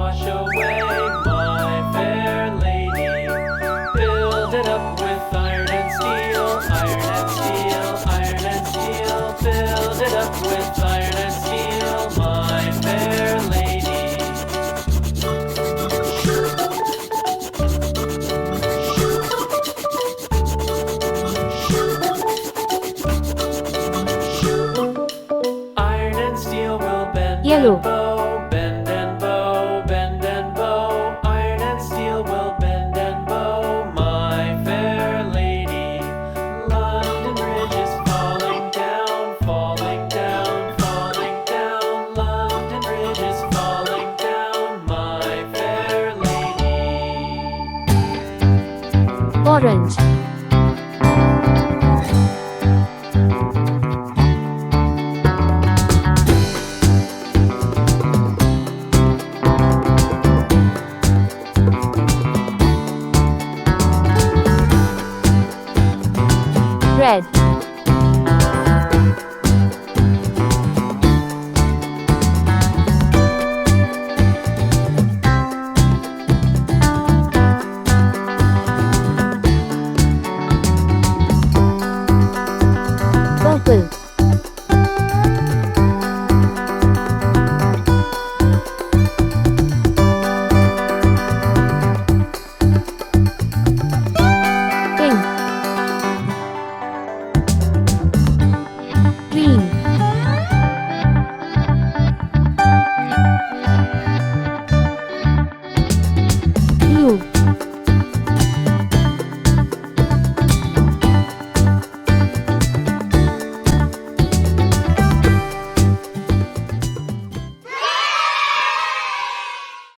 wash away, my fair lady. Build it up with iron and steel, iron and steel, iron and steel. Build it up with iron and steel, my fair lady. Iron and steel will bend Yellow. and bow, bend and bow, bend and bow. Iron and steel will bend and bow, my fair lady. London Bridge is falling down, falling down, falling down. London Bridge is falling down, my fair lady. Orange. Red.